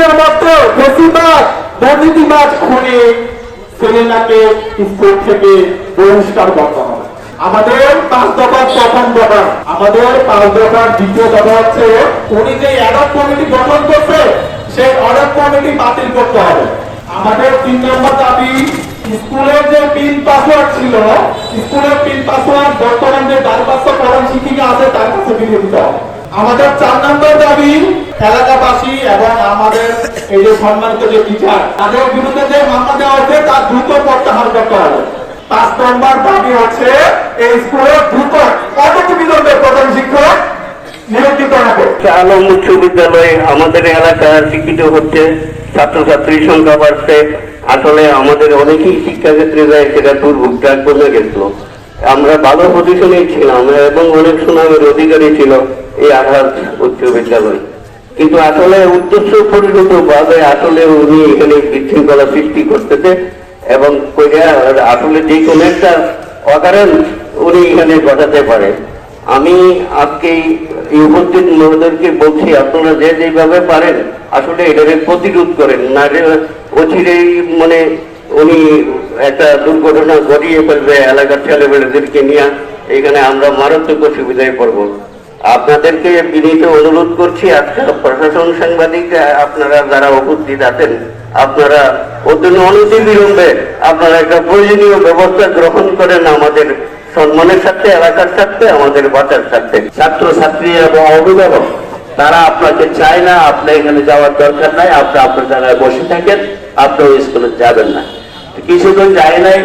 দিনের মধ্যে বেশিরভাগ দুর্নীতিবাজ খুনি সেলেনাকে স্কুল থেকে বহিষ্কার করতে হবে। আমাদের 5 দফার প্রথম দফা, আমাদের 5 দফার দ্বিতীয় দফা হচ্ছে উনি যে অ্যাডপ কমিটি গঠন করছে সেই অ্যাডপ কমিটি বাতিল করতে হবে। আমাদের 3 নম্বর দাবি, স্কুলের যে পিন পাসওয়ার্ড ছিল, স্কুলের পিন পাসওয়ার্ড বর্তমান যে দ্বারপাশে প্রধান শিক্ষিকা আছে তার কাছে দিয়ে দিতে হবে। আমাদের 4 নম্বর দাবি, এলাকাবাসী এবং আমাদের এই যে সম্মানিত যে টিচার তাদের বিরুদ্ধে যে মামলা দেওয়া হয়েছে তার দ্রুত প্রত্যাহার করতে হবে। 5 নম্বর দাবি হচ্ছে এই স্কুলে দ্রুত অনতিবিলম্বে প্রধান শিক্ষক নিয়োজিত হবে। আলম উচ্চ বিদ্যালয়ে আমাদের এলাকায় শিক্ষিত হচ্ছে, ছাত্রছাত্রীর সংখ্যা বাড়ছে। আসলে আমাদের অনেকেই শিক্ষাক্ষেত্রে যায়, সেটা দুর্ভোগটা কমে গেছিল। আমরা ভালো পজিশনে ছিলাম এবং অনেক সুনামের অধিকারী ছিল এই আঘাত উচ্চ বিদ্যালয়, কিন্তু আসলে উদ্দেশ্য পরিণত ভাবে আসলে উনি এখানে বিশৃঙ্খলা সৃষ্টি করতেছে এবং আসলে যে কোনো একটা অকারণ উনি এখানে ঘটাতে পারে। আমি আজকে এই উপস্থিত মহোদয়কে বলছি, আপনারা যে যেভাবে পারেন আসলে এটাকে প্রতিরোধ করেন, না যে অচিরেই মানে উনি একটা দুর্ঘটনা ঘটিয়ে ফেলবে এলাকার ছেলেমেয়েদেরকে নিয়ে, এখানে আমরা মারাত্মক অসুবিধায় পড়ব। আপনাদেরকে বিনীত অনুরোধ করছি, আজকে প্রশাসন সাংবাদিক আপনারা যারা উপস্থিত আছেন, আপনারা অত্যন্ত অনতিবিলম্বে আপনারা একটা প্রয়োজনীয় ব্যবস্থা গ্রহণ করেন আমাদের সম্মানের সাথে, এলাকার সাথে, আমাদের বাচ্চার সাথে। ছাত্রছাত্রী এবং অভিভাবক তারা আপনাকে চায় না, আপনি এখানে যাওয়ার দরকার নাই, আপনি আপনার জায়গায় বসে থাকেন, আপনি ওই স্কুলে যাবেন না। কিছুদিন যায় নাই,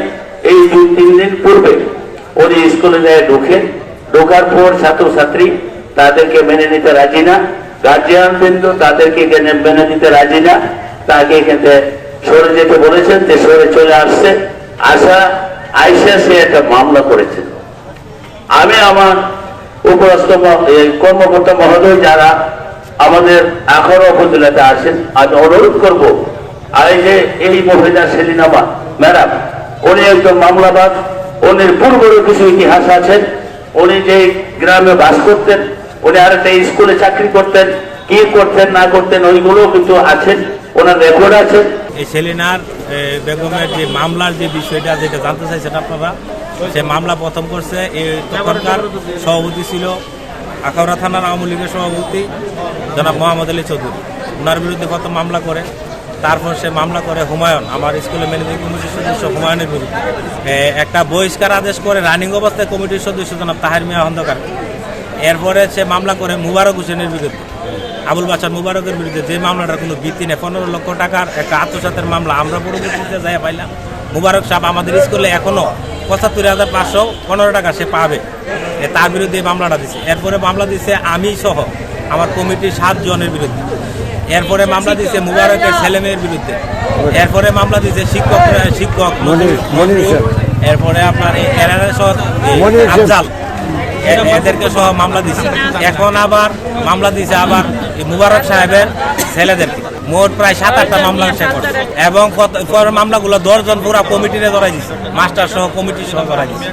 এই 2-3 দিন পূর্বে উনি স্কুলে যায় ঢোকার পর ছাত্রছাত্রী তাদেরকে মেনে নিতে রাজি না, গার্জিয়ান কিন্তু তাদেরকে মেনে নিতে রাজি না, তাকে এখানে সরে যেতে বলেছেন, যে সরে চলে আসছে। আইসা সে একটা মামলা করেছে। আমি আমার উপরস্থ কর্মকর্তা মহোদয় যারা আমাদের আখাউড়া উপজেলাতে আছেন, আমি অনুরোধ করব, আর এই যে এই মহিলা সেলিনা ম্যাডাম, উনি একজন মামলাবাদ, উনির পূর্বেরও কিছু ইতিহাস আছেন। উনি যে গ্রামে বাস করতেন, উনি আরেকটা স্কুলে চাকরি করতেন, কি করতেন না করতেন ওইগুলো কিন্তু আছেন, ওনার রেকর্ড আছে। এই সেলিনার বেগমের যে মামলার যে বিষয়টা যেটা জানতে চাইছেন আপনারা, সে মামলা প্রথম করছে তখনকার সভাপতি ছিল আখাউড়া থানার আওয়ামী লীগের সভাপতি জনাব মোহাম্মদ আলী চৌধুরী। ওনার বিরুদ্ধে প্রথম মামলা করে, তারপর সে মামলা করে হুমায়ুন, আমার স্কুলের ম্যানেজিং কমিটির সদস্য হুমায়ুনের বিরুদ্ধে। একটা বহিষ্কার আদেশ করে রানিং অবস্থায় কমিটির সদস্য জনাব তাহের মিয়া খন্দকার। এরপরে সে মামলা করে মুবারক হোসেনের বিরুদ্ধে, আবুল বাশার মুবারকের বিরুদ্ধে, যে মামলাটার কোনো ভিত্তি নেই। 15 লক্ষ টাকার একটা আত্মসাতের মামলা আমরা পরবর্তীতে যাই পাইলাম। মুবারক সাহেব আমাদের স্কুলে এখনো ৭৫,৫15 টাকা সে পাবে, তার বিরুদ্ধে মামলাটা দিচ্ছে। এরপরে মামলা দিচ্ছে আমি সহ আমার কমিটির 7 জনের বিরুদ্ধে। এরপরে মামলা দিচ্ছে মুবারকের ছেলে মেয়ের বিরুদ্ধে। এরপরে মামলা দিচ্ছে শিক্ষক, এরপরে আপনার আফজাল, এদেরকে সহ মামলা দিচ্ছে। এখন আবার মামলা দিচ্ছে আবার মুবারক সাহেবের ছেলেদেরকে। মোট প্রায় 7-8টা মামলা সে করছে এবং মামলাগুলো 10 জন পুরা কমিটিরে ধরাই দিচ্ছে, মাস্টার সহ কমিটি সহ ধরাই দিচ্ছে।